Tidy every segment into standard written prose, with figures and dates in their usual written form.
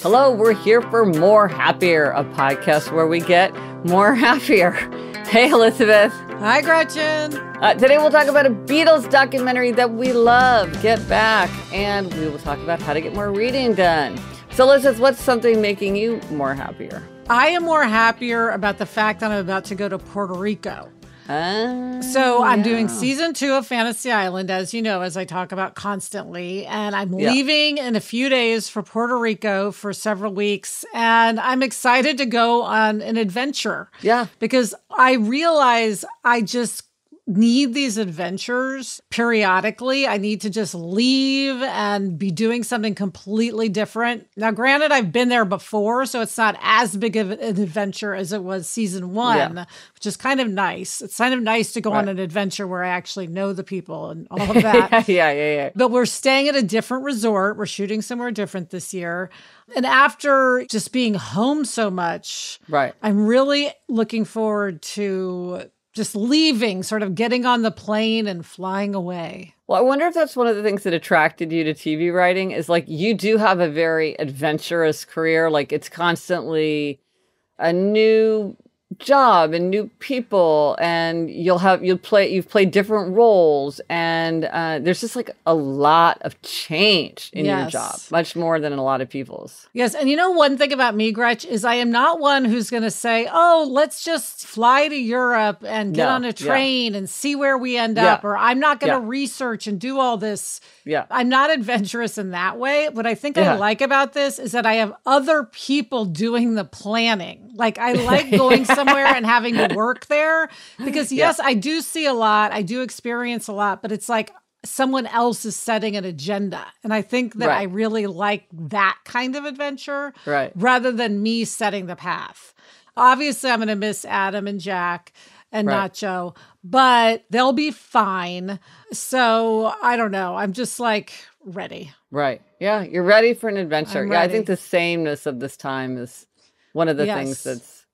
Hello, we're here for More Happier, a podcast where we get more happier. Hey, Elizabeth. Hi, Gretchen. Today we'll talk about a Beatles documentary that we love, Get Back, and we will talk about how to get more reading done. So, Elizabeth, what's something making you more happier? I am more happier about the fact that I'm about to go to Puerto Rico. So I'm doing season 2 of Fantasy Island, as you know, as I talk about constantly. And I'm leaving in a few days for Puerto Rico for several weeks. And I'm excited to go on an adventure. Yeah. Because I realize I just need these adventures periodically. I need to just leave and be doing something completely different. Now, granted, I've been there before, so it's not as big of an adventure as it was season 1, which is kind of nice. It's kind of nice to go on an adventure where I actually know the people and all of that. Yeah. But we're staying at a different resort. We're shooting somewhere different this year. And after just being home so much, I'm really looking forward to just leaving, sort of getting on the plane and flying away. Well, I wonder if that's one of the things that attracted you to TV writing is like you do have a very adventurous career. Like it's constantly a new job and new people, and you've played different roles, and there's just like a lot of change in your job, much more than in a lot of people's. Yes, and you know one thing about me, Gretch, is I am not one who's going to say, "Oh, let's just fly to Europe and get on a train and see where we end up," or I'm not going to research and do all this. I'm not adventurous in that way. What I think I like about this is that I have other people doing the planning. Like I like going somewhere and having to work there because yes, I do see a lot. I do experience a lot, but it's like someone else is setting an agenda. And I think that I really like that kind of adventure rather than me setting the path. Obviously, I'm going to miss Adam and Jack and Nacho, but they'll be fine. So I don't know. I'm just like ready. Right. Yeah. You're ready for an adventure. Yeah. I think the sameness of this time is one of the things that's,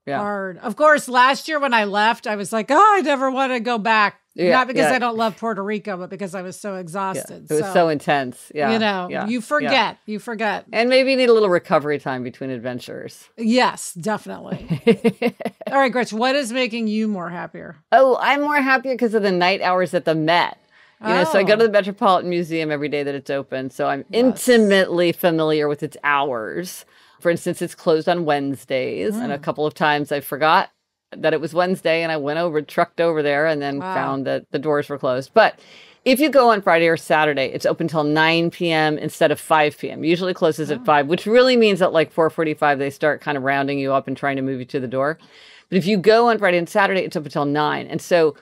hard. Of course, last year when I left, I was like, oh, I never want to go back. Not because I don't love Puerto Rico, but because I was so exhausted. It was so intense. Yeah. You know, you forget. You forget. And maybe you need a little recovery time between adventures. Yes, definitely. All right, Gretchen, what is making you more happier? Oh, I'm more happier because of the night hours at the Met. You know, so I go to the Metropolitan Museum every day that it's open. So I'm intimately familiar with its hours. For instance, it's closed on Wednesdays. And a couple of times I forgot that it was Wednesday and I went over, trucked over there and then found that the doors were closed. But if you go on Friday or Saturday, it's open till 9 p.m. instead of 5 p.m. Usually closes at 5, which really means that like 4:45, they start kind of rounding you up and trying to move you to the door. But if you go on Friday and Saturday, it's open till 9. And so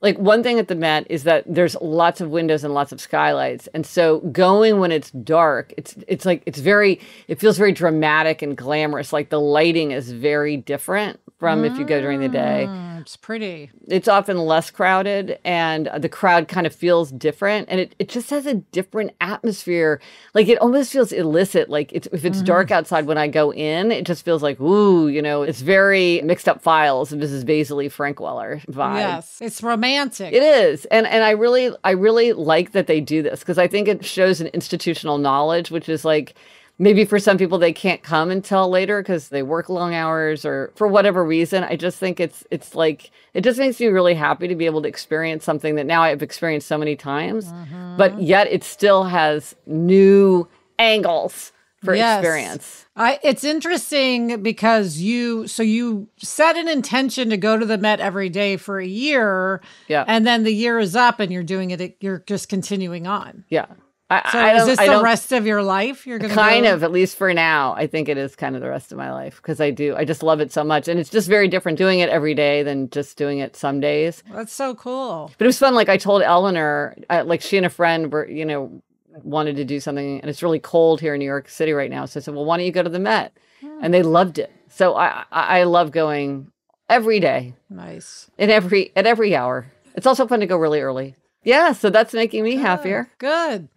like one thing at the Met is that there's lots of windows and lots of skylights. And so going when it's dark, it feels very dramatic and glamorous. Like the lighting is very different from if you go during the day. It's pretty. It's often less crowded and the crowd kind of feels different. And it just has a different atmosphere. Like it almost feels illicit. Like if it's dark outside when I go in, it just feels like, ooh, you know, it's very Mixed Up Files and Mrs. Baisley Frankweller vibe. Yes, it's romantic. It is. And I really like that they do this because I think it shows an institutional knowledge, which is like, maybe for some people, they can't come until later because they work long hours or for whatever reason. I just think it's like, it just makes me really happy to be able to experience something that now I've experienced so many times, but yet it still has new angles for experience. It's interesting because you set an intention to go to the Met every day for a year, and then the year is up and you're doing it, you're just continuing on. Yeah. Is this the rest of your life? You're gonna kind of, at least for now. I think it is kind of the rest of my life because I just love it so much, and it's just very different doing it every day than just doing it some days. That's so cool. But it was fun. Like I told Eleanor, like she and a friend were, wanted to do something, and it's really cold here in New York City right now. So I said, well, why don't you go to the Met? And they loved it. So I love going every day. Nice. At every hour. It's also fun to go really early. Yeah, so that's making me happier. Good.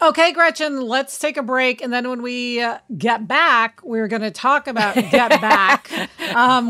Okay, Gretchen, let's take a break. And then when we get back, we're going to talk about Get Back,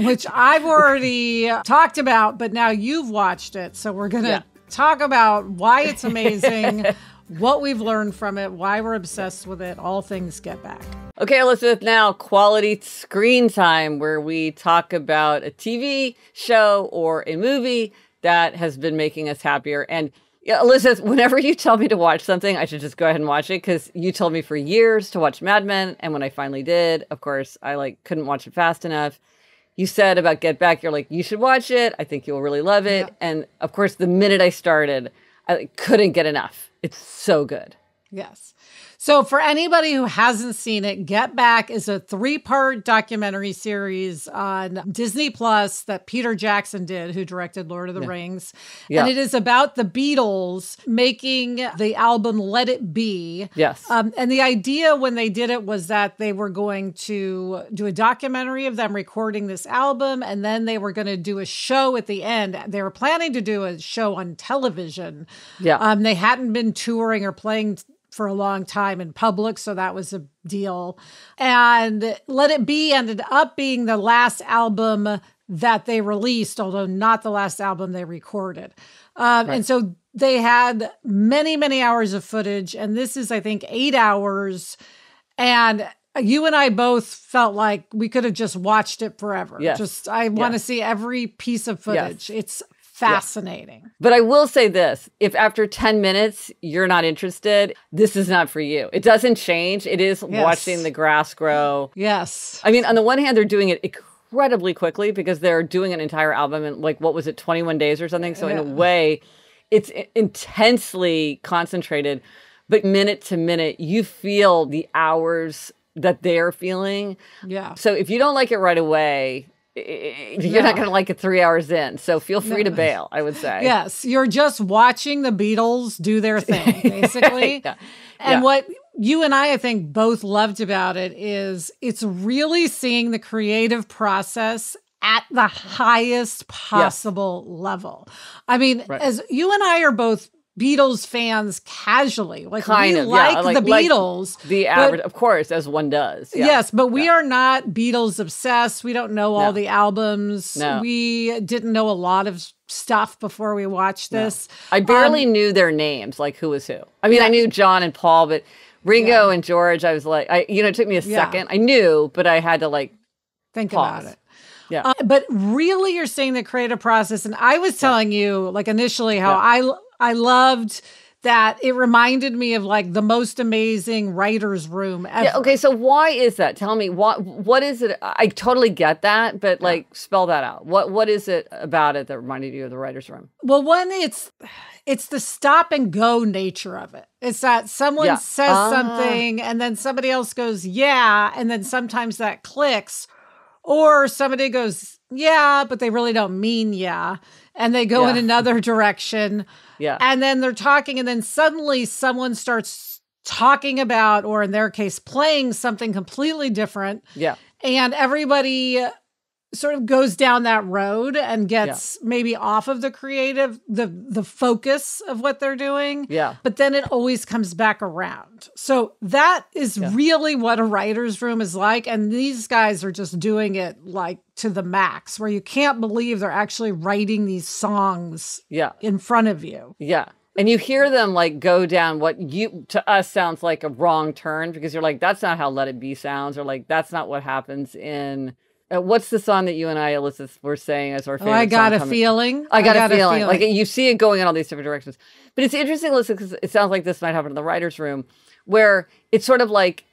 which I've already talked about, but now you've watched it. So we're going to talk about why it's amazing, what we've learned from it, why we're obsessed with it, all things Get Back. Okay, Elizabeth, now quality screen time, where we talk about a TV show or a movie that has been making us happier. And yeah, Elizabeth, whenever you tell me to watch something, I should just go ahead and watch it, because you told me for years to watch Mad Men. And when I finally did, of course, I couldn't watch it fast enough. You said about Get Back, you're like, you should watch it. I think you'll really love it. Yeah. And of course, the minute I started, I couldn't get enough. It's so good. Yes. So for anybody who hasn't seen it, Get Back is a 3-part documentary series on Disney Plus that Peter Jackson did, who directed Lord of the Rings. Yeah. And it is about the Beatles making the album Let It Be. Yes. And the idea when they did it was that they were going to do a documentary of them recording this album, and then they were going to do a show at the end. They were planning to do a show on television. Yeah. They hadn't been touring or playing for a long time in public, so that was a deal. And Let It Be ended up being the last album that they released, although not the last album they recorded. Right. And so they had many, many hours of footage, and this is, I think, 8 hours. And you and I both felt like we could have just watched it forever. Yes. I want to see every piece of footage. Yes. It's fascinating. Yeah. But I will say this, if after 10 minutes you're not interested, this is not for you. It doesn't change. It is watching the grass grow. Yes. I mean, on the one hand, they're doing it incredibly quickly because they're doing an entire album in, like, what was it, 21 days or something? So in a way, it's intensely concentrated. But minute to minute, you feel the hours that they're feeling. Yeah. So if you don't like it right away, you're not going to like it 3 hours in. So feel free to bail, I would say. Yes. You're just watching the Beatles do their thing, basically. And what you and I think, both loved about it is it's really seeing the creative process at the highest possible level. I mean, as you and I are both Beatles fans casually, like kind of, the Beatles, like the average, of course, as one does. Yeah. Yes, but we are not Beatles obsessed. We don't know all the albums. No. We didn't know a lot of stuff before we watched this. I barely knew their names, like who was who. I mean, I knew John and Paul, but Ringo and George, I was like, it took me a second. I knew, but I had to think pause. about it. Yeah. But really, you're seeing the creative process. And I was telling you, initially, how I loved that it reminded me of the most amazing writer's room ever. Yeah, okay, so why is that? Tell me, what is it? I totally get that, but spell that out. What is it about it that reminded you of the writer's room? Well, one, it's the stop and go nature of it. It's that someone says something and then somebody else goes, yeah, and then sometimes that clicks. Or somebody goes, yeah, but they really don't mean yeah. And they go in another direction. Yeah. And then they're talking, and then suddenly someone starts talking about, or in their case, playing something completely different. Yeah. And everybody sort of goes down that road and gets maybe off of the creative, the focus of what they're doing. Yeah. But then it always comes back around. So that is really what a writer's room is like. And these guys are just doing it to the max, where you can't believe they're actually writing these songs in front of you. Yeah. And you hear them go down what to us sounds like a wrong turn, because you're like, that's not how Let It Be sounds, or that's not what happens in... what's the song that you and I, Elizabeth, were saying as our favorite song? I Got a Feeling. I got a feeling. You see it going in all these different directions. But it's interesting, listen, because it sounds like this might happen in the writer's room, where it's sort of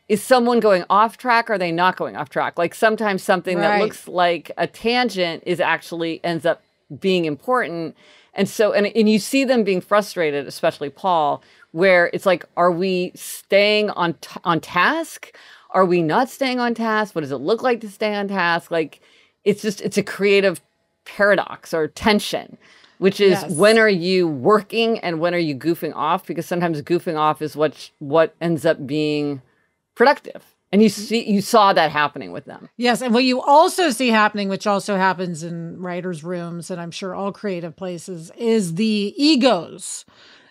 is someone going off track, or are they not going off track? Sometimes something that looks like a tangent actually ends up being important. And so, and you see them being frustrated, especially Paul, where it's are we staying on task? Are we not staying on task? What does it look like to stay on task? It's a creative paradox or tension, which is when are you working and when are you goofing off? Because sometimes goofing off is what ends up being productive. And you saw that happening with them. Yes, and what you also see happening, which also happens in writers' rooms, and I'm sure all creative places, is the egos.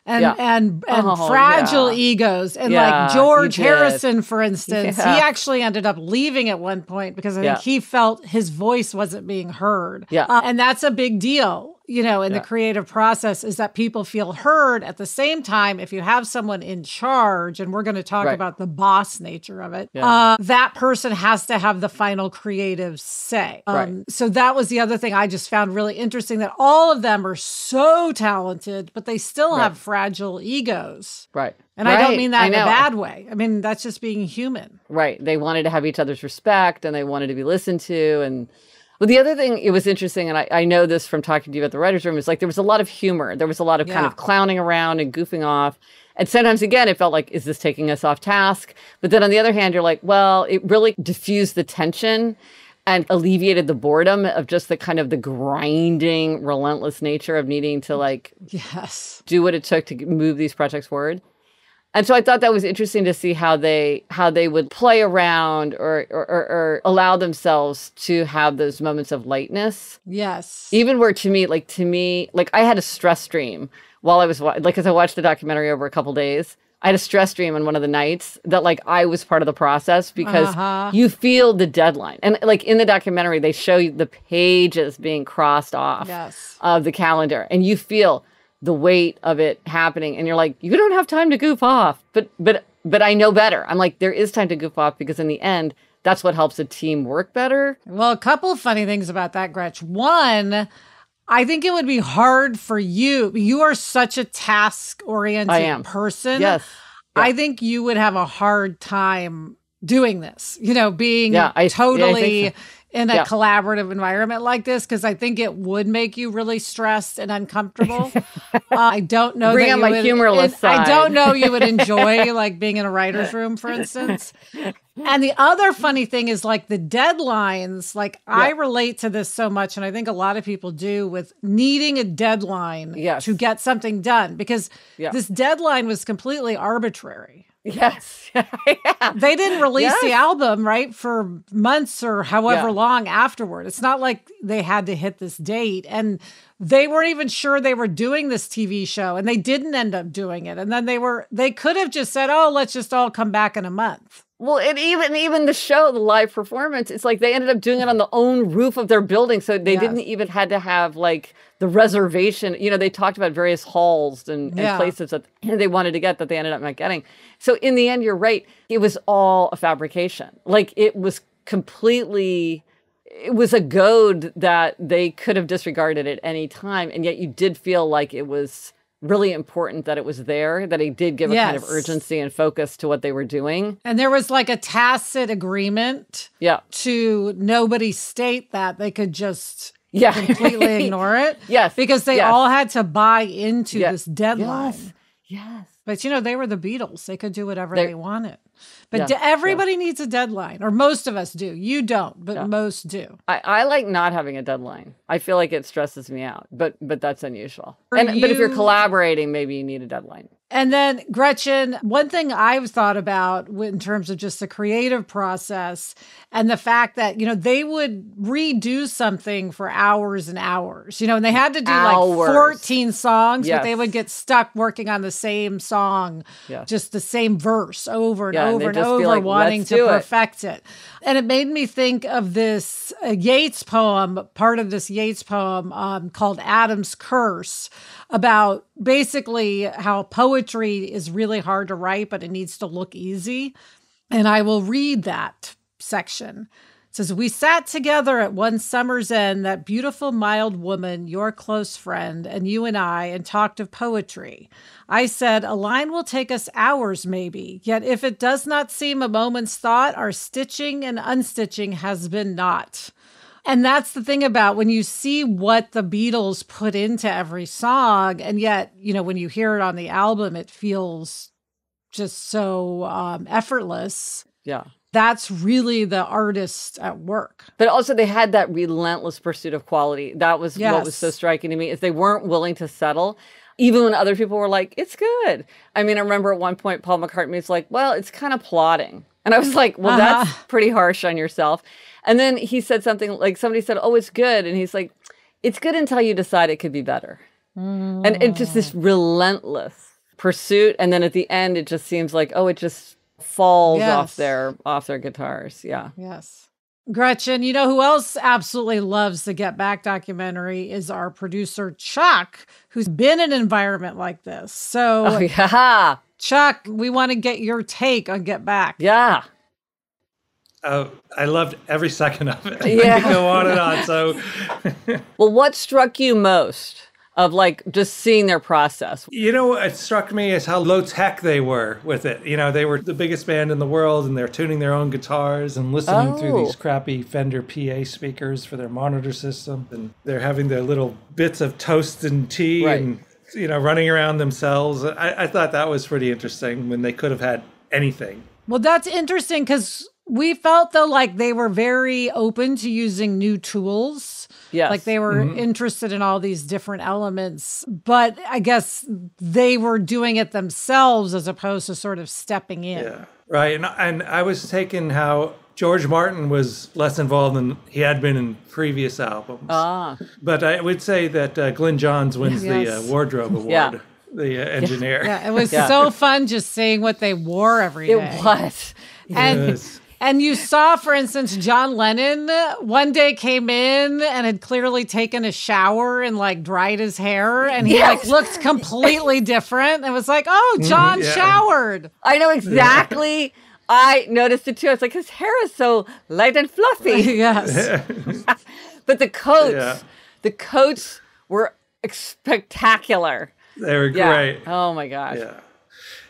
And fragile egos. And George Harrison, for instance, he actually ended up leaving at one point because I think he felt his voice wasn't being heard. Yeah. And that's a big deal. in the creative process is that people feel heard. At the same time, if you have someone in charge, and we're going to talk about the boss nature of it, that person has to have the final creative say. So that was the other thing I just found really interesting, that all of them are so talented, but they still have fragile egos. Right. And I don't mean that in a bad way. I mean, that's just being human. Right. They wanted to have each other's respect, and they wanted to be listened to. And well, the other thing, it was interesting, and I know this from talking to you at the writer's room, is like there was a lot of humor. There was a lot of kind of clowning around and goofing off. And sometimes, again, it felt like, is this taking us off task? But then on the other hand, you're like, well, it really diffused the tension and alleviated the boredom of just the kind of the grinding, relentless nature of needing to like do what it took to move these projects forward. And so I thought that was interesting to see how they would play around or allow themselves to have those moments of lightness. Yes. Even where to me, I had a stress stream while I was, as I watched the documentary over a couple days. I had a stress stream on one of the nights that like I was part of the process, because you feel the deadline. And like in the documentary, they show you the pages being crossed off of the calendar, and you feel the weight of it happening, and you're like, you don't have time to goof off. But I know better. I'm like, there is time to goof off, because in the end, that's what helps a team work better. Well, a couple of funny things about that, Gretch. One, I think it would be hard for you. You are such a task-oriented person. Yes. Yeah. I think you would have a hard time doing this, being totally in a collaborative environment like this, because I think it would make you really stressed and uncomfortable. I don't know. Bring out my humorless side. I don't know you would enjoy like being in a writer's room, for instance. And the other funny thing is like the deadlines, I relate to this so much, and I think a lot of people do, with needing a deadline to get something done, because this deadline was completely arbitrary. Yes. They didn't release the album, right, for months or however long afterward. It's not like they had to hit this date. And they weren't even sure they were doing this TV show, and they didn't end up doing it. And then they could have just said, oh, let's just all come back in a month. Well, and even the show, the live performance, it's like they ended up doing it on the own roof of their building. So they didn't even had to have like the reservation. They talked about various halls and places that they wanted to get that they ended up not getting. So in the end, you're right. It was all a fabrication. Like it was a goad that they could have disregarded at any time. And yet you did feel like it was really important that it was there, that it did give a kind of urgency and focus to what they were doing. And there was like a tacit agreement to nobody state that. They could just completely ignore it. Yes. Because they all had to buy into this deadline. Yes. But, they were the Beatles. They could do whatever they wanted. But everybody needs a dedeadline, or most of us do. You don't, but most do. I like not having a deadline. I feel like it stresses me out, but that's unusual. But if you're collaborating, maybe you need a deadline. And then, Gretchen, one thing I've thought about in terms of just the creative process and the fact that, they would redo something for hours and hours, and they had to do like 14 songs, but they would get stuck working on the same song, just the same verse over and over and over, like, wanting to perfect it. And it made me think of this Yeats poem, part of this Yeats poem called Adam's Curse, about basically how poetry is really hard to write, but it needs to look easy. And I will read that section. It says, "We sat together at one summer's end, that beautiful, mild woman, your close friend, and you and I, and talked of poetry. I said, a line will take us hours, maybe. Yet if it does not seem a moment's thought, our stitching and unstitching has been naught." And that's the thing about when you see what the Beatles put into every song, and yet, when you hear it on the album, it feels just so effortless. Yeah. That's really the artist at work. But also they had that relentless pursuit of quality. That was what was so striking to me, is they weren't willing to settle, even when other people were like, it's good. I mean, I remember at one point, Paul McCartney was like, well, it's kind of plodding. And I was like, well, that's pretty harsh on yourself. And then he said something like, somebody said, oh, it's good. And he's like, it's good until you decide it could be better. And it's just this relentless pursuit. And then at the end, it just seems like, oh, it just falls off their guitars. Yeah. Yes. Gretchen, you know who else absolutely loves the Get Back documentary is our producer, Chuck, who's been in an environment like this. So, yeah. Chuck, we want to get your take on Get Back. Yeah. Oh, I loved every second of it. Yeah. I could go on and on. So, well, what struck you most of like just seeing their process? You know, what struck me is how low tech they were with it. You know, they were the biggest band in the world and they're tuning their own guitars and listening through these crappy Fender PA speakers for their monitor system. And they're having their little bits of toast and tea and, you know, running around themselves. I thought that was pretty interesting when they could have had anything. Well, that's interesting because we felt, though, like they were very open to using new tools. Yes. Like they were interested in all these different elements. But I guess they were doing it themselves as opposed to sort of stepping in. Yeah, right. And I was taken how George Martin was less involved than he had been in previous albums. But I would say that Glyn Johns wins the Wardrobe Award. The engineer. Yeah, it was so fun just seeing what they wore every day. It was. And you saw, for instance, John Lennon one day came in and had clearly taken a shower and like dried his hair. And he like looked completely different. And was like, oh, John showered. I know exactly. I noticed it too. I was like, his hair is so light and fluffy. Yes. But the coats were spectacular. They were great. Oh my gosh. Yeah.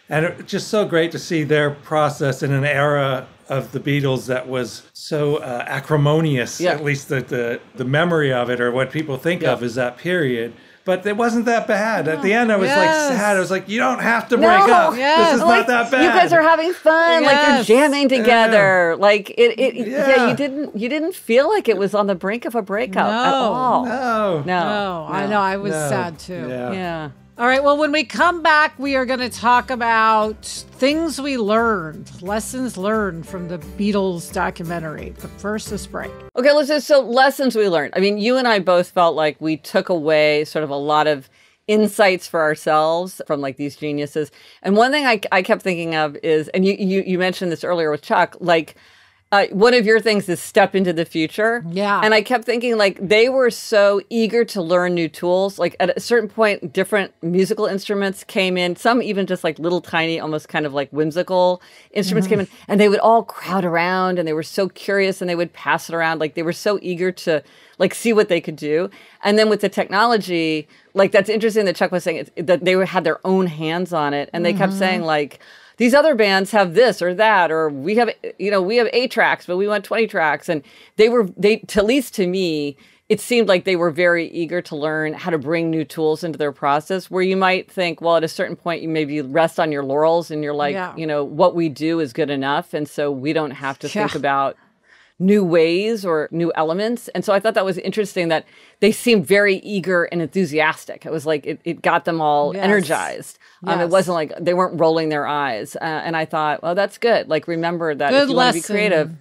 And it's just so great to see their process in an era of the Beatles that was so acrimonious. At least the memory of it or what people think of is that period. But it wasn't that bad. At the end, I was like sad. I was like, you don't have to break up. This is not that bad. You guys are having fun. Like you're jamming together. Like you didn't feel like it was on the brink of a breakup at all. No. I know. I was sad too. Yeah. All right, well, when we come back, we are going to talk about things we learned, lessons learned from the Beatles documentary. But first, this break. Okay, so lessons we learned. I mean, you and I both felt like we took away sort of a lot of insights for ourselves from like these geniuses. And one thing I kept thinking of is, and you mentioned this earlier with Chuck, like, one of your things is step into the future. Yeah. And I kept thinking like they were so eager to learn new tools. Like at a certain point, different musical instruments came in, some even just like little tiny, almost kind of like whimsical instruments came in, and they would all crowd around and they were so curious and they would pass it around. Like they were so eager to like see what they could do. And then with the technology, like that's interesting that Chuck was saying that they had their own hands on it. And they kept saying like, these other bands have this or that, or we have 8 tracks, but we want 20 tracks. And at least to me, it seemed like they were very eager to learn how to bring new tools into their process, where you might think, well, at a certain point, you maybe rest on your laurels and you're like, what we do is good enough. And so we don't have to think about new ways or new elements. And so I thought that was interesting that they seemed very eager and enthusiastic. It was like it got them all energized. It wasn't like they weren't rolling their eyes. And I thought, well, that's good. Like, remember that if you want to be creative,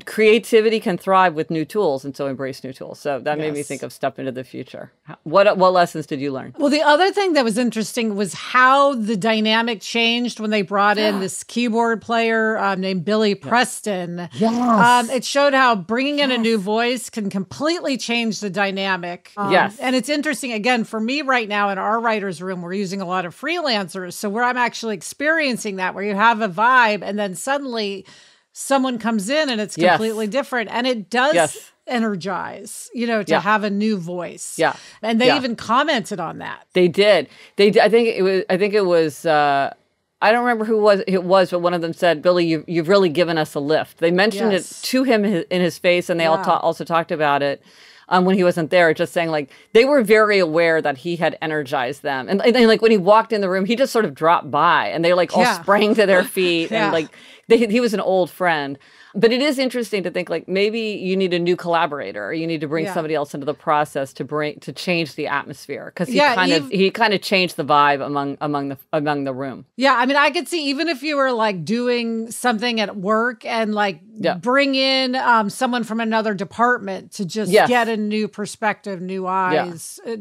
creativity can thrive with new tools, and so embrace new tools. So that made me think of step into the future. What lessons did you learn? Well, the other thing that was interesting was how the dynamic changed when they brought in this keyboard player named Billy Preston. Yes. It showed how bringing in a new voice can completely change the dynamic. And it's interesting, again, for me right now in our writer's room, we're using a lot of freelancers. So where I'm actually experiencing that, where you have a vibe and then suddenly someone comes in and it's completely different. And it does energize, to have a new voice. Yeah. And they even commented on that. They did. I think it was I don't remember who it was, but one of them said, Billy, you've really given us a lift. They mentioned it to him in his face, and they also talked about it when he wasn't there, just saying like they were very aware that he had energized them. And like when he walked in the room, he just sort of dropped by and they like all sprang to their feet and like he was an old friend. But it is interesting to think like maybe you need a new collaborator, or you need to bring somebody else into the process to change the atmosphere, because he kind of changed the vibe among the room. Yeah, I mean, I could see even if you were like doing something at work and like bring in someone from another department to just get a new perspective, new eyes, a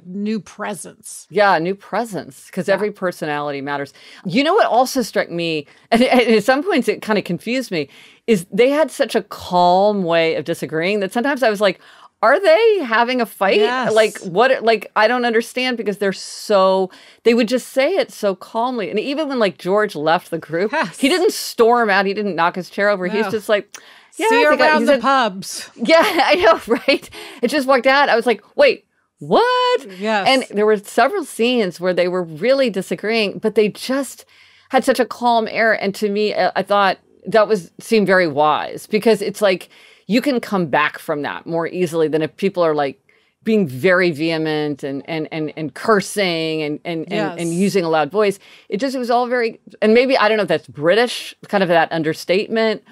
new presence. Yeah, new presence, because every personality matters. You know what also struck me, and at some point points it kind of confused me, is they had such a calm way of disagreeing that sometimes I was like, are they having a fight? Yes. Like, what? Like, I don't understand, because they would just say it so calmly. And even when like George left the group, he didn't storm out. He didn't knock his chair over. No. He's just like, yeah, see you around the pubs. Yeah, I know, right? It just walked out. I was like, wait, what? Yes. And there were several scenes where they were really disagreeing, but they just had such a calm air. And to me, I thought that seemed very wise, because it's like, you can come back from that more easily than if people are like being very vehement and cursing and using a loud voice. It was all very, and maybe, I don't know if that's British, kind of that understatement,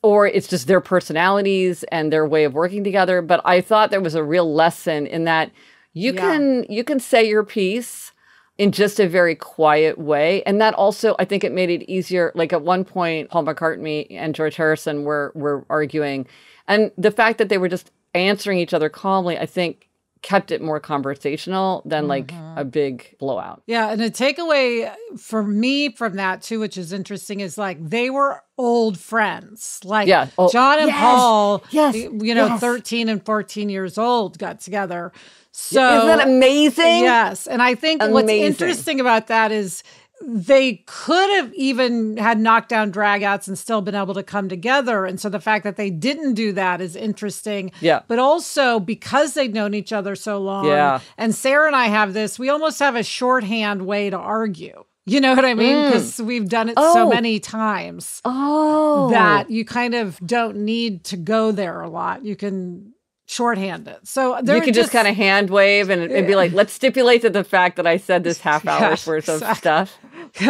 or it's just their personalities and their way of working together. But I thought there was a real lesson in that you can say your piece in just a very quiet way. And that also, I think it made it easier. Like at one point, Paul McCartney and George Harrison were arguing. And the fact that they were just answering each other calmly, I think, kept it more conversational than like a big blowout. Yeah. And a takeaway for me from that too, which is interesting, is like they were old friends. Like John and Paul, 13 and 14 years old, got together. So isn't that amazing? Yes. And I think what's interesting about that is they could have even had knockdown dragouts and still been able to come together. And so the fact that they didn't do that is interesting. Yeah. But also because they'd known each other so long. And Sarah and I have this, we almost have a shorthand way to argue. You know what I mean? Because we've done it so many times that you kind of don't need to go there a lot. You can shorthand it. So you can just kind of hand wave and be like, let's stipulate to the fact that I said this half hour's worth of stuff.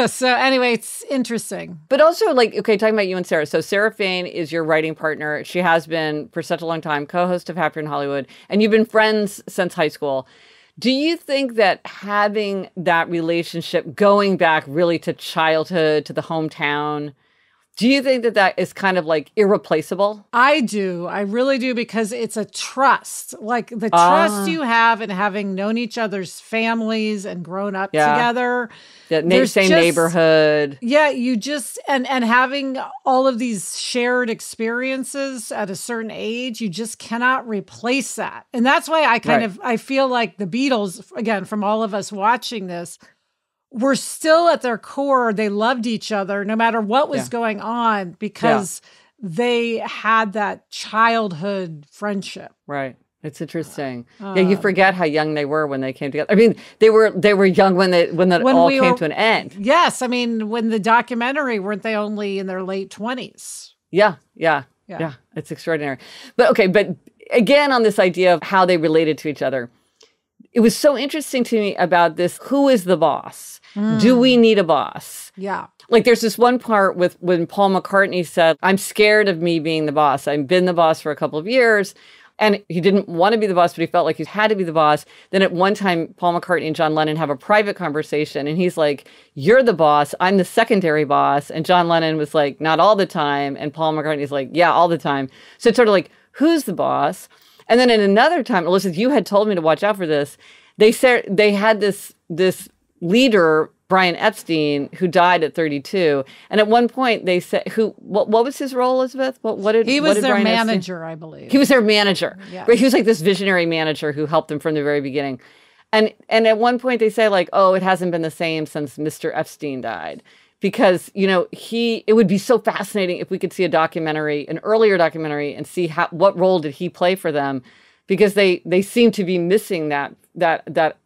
So anyway, it's interesting. But also, like, okay, talking about you and Sarah. So Sarah Fain is your writing partner. She has been for such a long time, co-host of Happier in Hollywood, and you've been friends since high school. Do you think that having that relationship going back really to childhood, to the hometown, do you think that that is kind of like irreplaceable? I do. I really do, because it's a trust. Like the trust you have in having known each other's families and grown up together. Yeah, same neighborhood. Yeah, you just, and having all of these shared experiences at a certain age, you just cannot replace that. And that's why I feel like the Beatles, again, from all of us watching this, were still at their core, they loved each other no matter what was going on, because they had that childhood friendship. Right. It's interesting. You forget how young they were when they came together. I mean, they were young when that all came to an end. Yes. I mean, when the documentary, weren't they only in their late 20s? Yeah. It's extraordinary. But again, on this idea of how they related to each other, it was so interesting to me about this. Who is the boss? Do we need a boss? Yeah. Like there's this one part when Paul McCartney said, I'm scared of me being the boss. I've been the boss for a couple of years. And he didn't want to be the boss, but he felt like he had to be the boss. Then at one time, Paul McCartney and John Lennon have a private conversation. And he's like, you're the boss. I'm the secondary boss. And John Lennon was like, not all the time. And Paul McCartney's like, yeah, all the time. So it's sort of like, who's the boss? And then in another time, Elizabeth, you had told me to watch out for this. They said they had this leader, Brian Epstein, who died at 32. And at one point they said, what was his role, Elizabeth? He was their manager, I believe. He was their manager. Yeah. Right? He was like this visionary manager who helped them from the very beginning. And at one point they say like, oh, it hasn't been the same since Mr. Epstein died. Because, it would be so fascinating if we could see an earlier documentary, and see what role did he play for them, because they seem to be missing that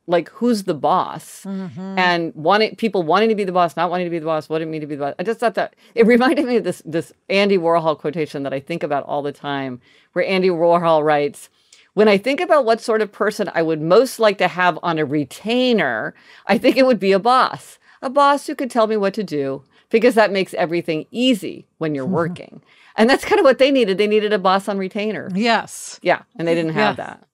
like, who's the boss, and people wanting to be the boss, not wanting to be the boss, wanting me to be the boss. I just thought that it reminded me of this Andy Warhol quotation that I think about all the time, where Andy Warhol writes, when I think about what sort of person I would most like to have on a retainer, I think it would be a boss who could tell me what to do, because that makes everything easy when you're working. And that's kind of what they needed. They needed a boss on retainer. Yes. Yeah. And they didn't have that.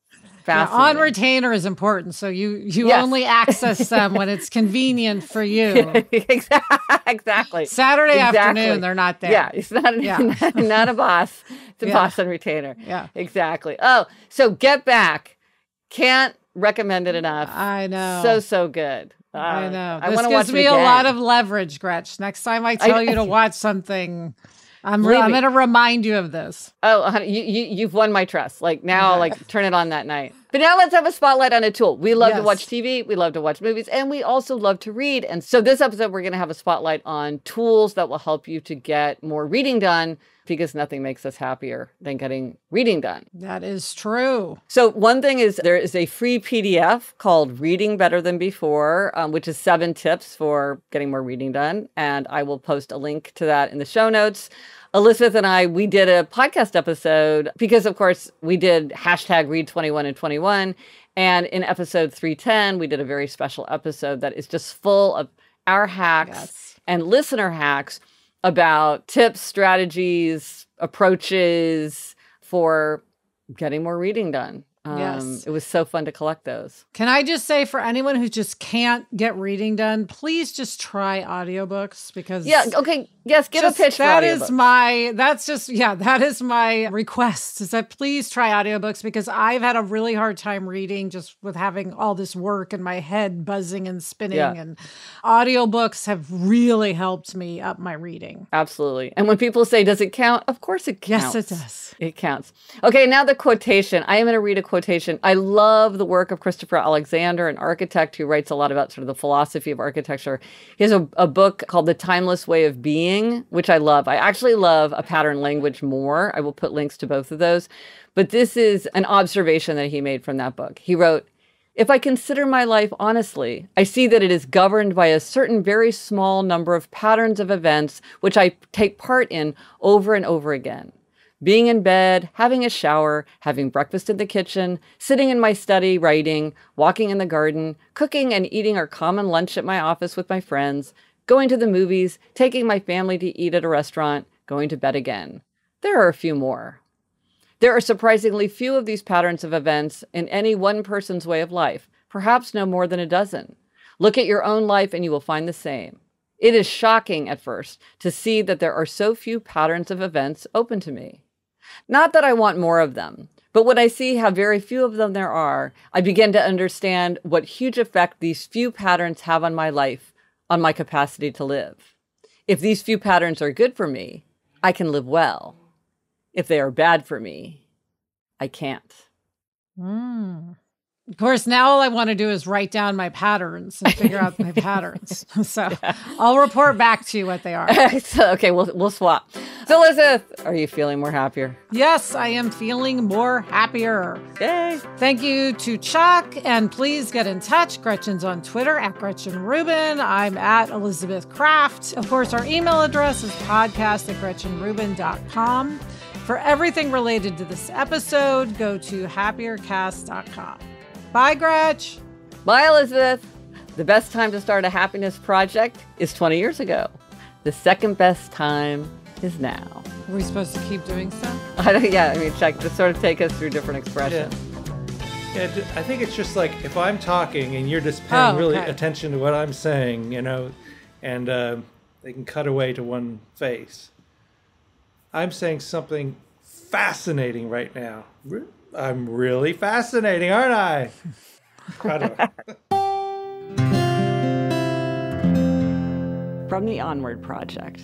On retainer is important. So you only access them when it's convenient for you. Exactly. Saturday afternoon, they're not there. Yeah. It's not a boss. It's a boss on retainer. Yeah. Exactly. Oh, so Get Back. Can't recommend it enough. I know. So good. I know. This gives me a lot of leverage, Gretch. Next time I tell you to watch something, I'm going to remind you of this. Oh, honey, you've won my trust. Like now, like turn it on that night. But now let's have a spotlight on a tool. We love to watch TV. We love to watch movies. And we also love to read. And so this episode, we're going to have a spotlight on tools that will help you to get more reading done, because nothing makes us happier than getting reading done. That is true. So one thing is there is a free PDF called Reading Better Than Before, which is 7 tips for getting more reading done. And I will post a link to that in the show notes. Elizabeth and I, we did a podcast episode because, of course, we did hashtag Read 21 and 21. And in episode 310, we did a very special episode that is just full of our hacks and listener hacks about tips, strategies, approaches for getting more reading done. It was so fun to collect those. Can I just say, for anyone who just can't get reading done, please just try audiobooks, because give a pitch for audiobooks. That is my request, is that please try audiobooks, because I've had a really hard time reading just with having all this work and my head buzzing and spinning, and audiobooks have really helped me up my reading. Absolutely. And when people say, does it count? Of course it counts. Yes, it does. It counts. Okay, now the quotation. I am going to read a quotation. I love the work of Christopher Alexander, an architect who writes a lot about sort of the philosophy of architecture. He has a book called The Timeless Way of Being, which I love. I actually love A Pattern Language more. I will put links to both of those. But this is an observation that he made from that book. He wrote, "If I consider my life honestly, I see that it is governed by a certain very small number of patterns of events which I take part in over and over again. Being in bed, having a shower, having breakfast in the kitchen, sitting in my study, writing, walking in the garden, cooking and eating our common lunch at my office with my friends, going to the movies, taking my family to eat at a restaurant, going to bed again. There are a few more. There are surprisingly few of these patterns of events in any one person's way of life, perhaps no more than a dozen. Look at your own life and you will find the same. It is shocking at first to see that there are so few patterns of events open to me. Not that I want more of them, but when I see how very few of them there are, I begin to understand what huge effect these few patterns have on my life, on my capacity to live. If these few patterns are good for me, I can live well. If they are bad for me, I can't." Of course, now all I want to do is write down my patterns and figure out my patterns. So I'll report back to you what they are. Okay, we'll swap. So Elizabeth, are you feeling more happier? Yes, I am feeling more happier. Yay. Thank you to Chuck, and please get in touch. Gretchen's on Twitter at Gretchen Rubin. I'm at Elizabeth Kraft. Of course, our email address is podcast@GretchenRubin.com. For everything related to this episode, go to happiercast.com. Bye, Gretch. Bye, Elizabeth. The best time to start a happiness project is 20 years ago. The second best time is now. Are we supposed to keep doing so? Check to sort of take us through different expressions. Yeah, I think it's just like if I'm talking and you're just paying really attention to what I'm saying, and they can cut away to one face. I'm saying something fascinating right now. I'm really fascinating, aren't I? From the Onward Project.